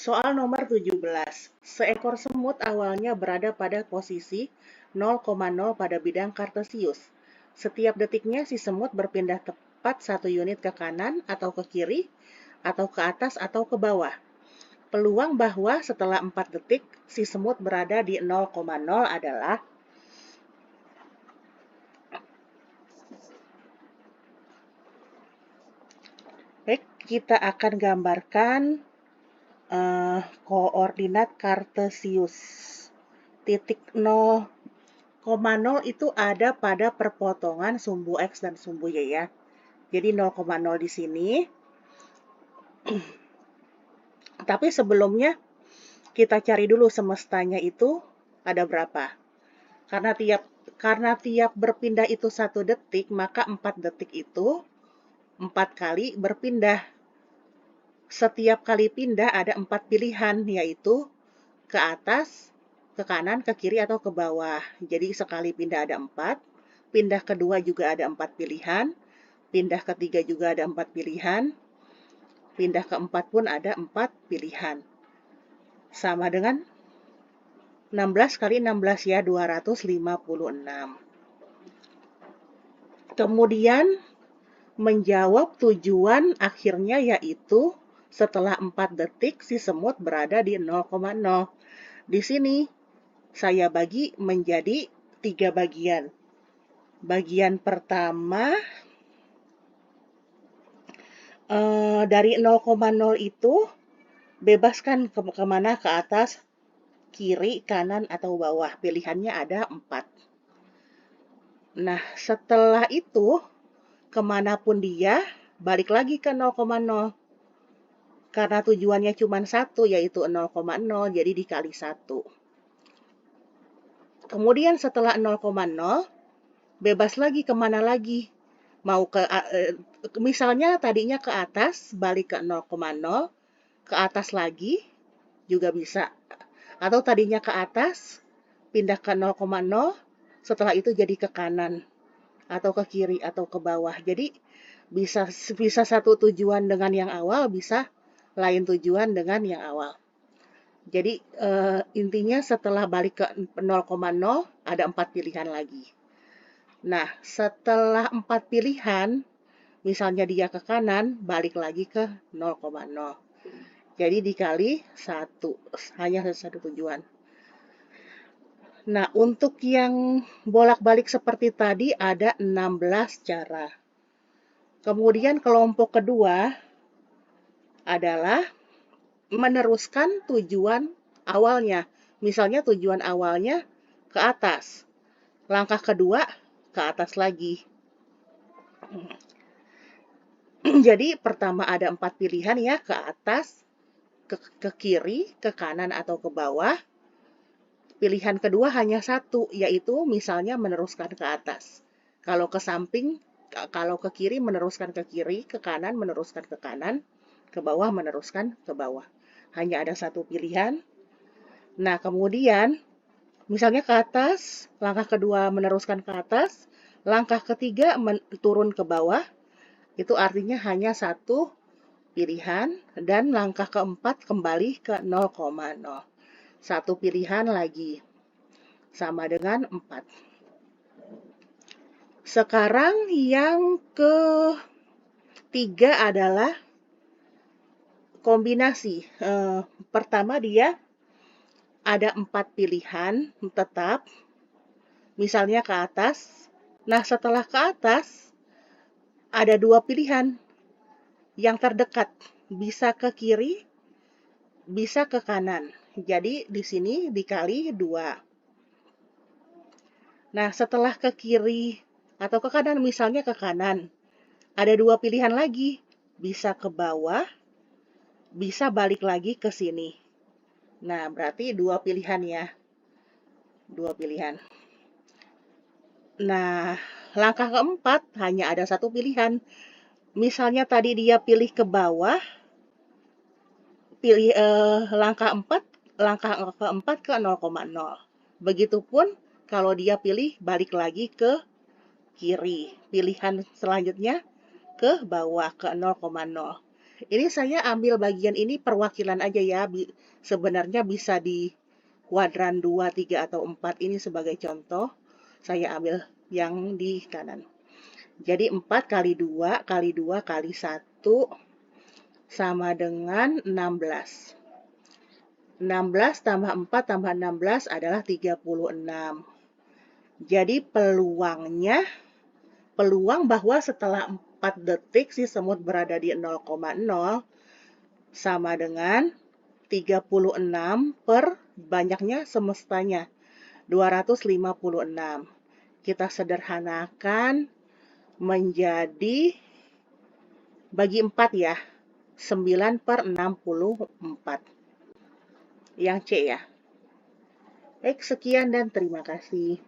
Soal nomor 17. Seekor semut awalnya berada pada posisi 0,0 pada bidang kartesius. Setiap detiknya si semut berpindah tepat 1 unit ke kanan atau ke kiri, atau ke atas atau ke bawah. Peluang bahwa setelah 4 detik si semut berada di 0,0 adalah baik, kita akan gambarkan koordinat kartesius. Titik 0,0 itu ada pada perpotongan sumbu X dan sumbu Y ya. Jadi 0,0 di sini. Tapi sebelumnya kita cari dulu semestanya itu ada berapa. Karena tiap berpindah itu 1 detik, maka 4 detik itu 4 kali berpindah. Setiap kali pindah ada 4 pilihan, yaitu ke atas, ke kanan, ke kiri, atau ke bawah. Jadi sekali pindah ada 4, pindah kedua juga ada 4 pilihan, pindah ketiga juga ada 4 pilihan, pindah keempat pun ada 4 pilihan. Sama dengan 16 kali 16 ya, 256. Kemudian menjawab tujuan akhirnya yaitu setelah 4 detik si semut berada di 0,0. Di sini saya bagi menjadi 3 bagian. Bagian pertama dari 0,0 itu bebaskan kemana, ke atas, kiri, kanan, atau bawah. Pilihannya ada 4. Nah, setelah itu kemanapun dia, balik lagi ke 0,0. Karena tujuannya cuma 1, yaitu 0,0, jadi dikali 1. Kemudian setelah 0,0, bebas lagi kemana lagi. Mau misalnya tadinya ke atas, balik ke 0,0, ke atas lagi, juga bisa. Atau tadinya ke atas, pindah ke 0,0, setelah itu jadi ke kanan, atau ke kiri, atau ke bawah. Jadi bisa satu tujuan dengan yang awal, bisa lain tujuan dengan yang awal. Jadi intinya setelah balik ke 0,0 ada 4 pilihan lagi. Nah, setelah 4 pilihan, misalnya dia ke kanan, balik lagi ke 0,0. Jadi dikali 1, hanya satu tujuan. Nah, untuk yang bolak-balik seperti tadi ada 16 cara. Kemudian kelompok kedua adalah meneruskan tujuan awalnya. Misalnya tujuan awalnya ke atas. Langkah kedua ke atas lagi. Jadi pertama ada 4 pilihan ya, ke atas, ke kiri, ke kanan, atau ke bawah. Pilihan kedua hanya 1, yaitu misalnya meneruskan ke atas. Kalau ke samping, kalau ke kiri meneruskan ke kiri, ke kanan meneruskan ke kanan, ke bawah meneruskan ke bawah. Hanya ada 1 pilihan. Nah, kemudian misalnya ke atas, langkah kedua meneruskan ke atas, langkah ketiga turun ke bawah, itu artinya hanya 1 pilihan, dan langkah keempat kembali ke 0,0. 1 pilihan lagi, sama dengan 4. Sekarang yang ketiga adalah kombinasi. Pertama dia ada 4 pilihan tetap, misalnya ke atas. Nah, setelah ke atas, ada 2 pilihan yang terdekat, bisa ke kiri, bisa ke kanan. Jadi di sini dikali 2. Nah, setelah ke kiri atau ke kanan, misalnya ke kanan, ada 2 pilihan lagi, bisa ke bawah, bisa balik lagi ke sini. Nah, berarti 2 pilihan ya. 2 pilihan. Nah, langkah keempat hanya ada 1 pilihan. Misalnya tadi dia pilih ke bawah, pilih langkah keempat ke 0,0. Begitupun kalau dia pilih balik lagi ke kiri. Pilihan selanjutnya ke bawah ke 0,0. Ini saya ambil bagian ini perwakilan aja ya. Sebenarnya bisa di kuadran 2, 3, atau 4 ini sebagai contoh. Saya ambil yang di kanan. Jadi 4 kali 2 kali 2 kali 1 sama dengan 16. 16 tambah 4 tambah 16 adalah 36. Jadi peluang bahwa setelah 4 detik si semut berada di 0,0 sama dengan 36 per banyaknya semestanya, 256. Kita sederhanakan menjadi bagi 4 ya, 9 per 64. Yang C ya. Baik, sekian dan terima kasih.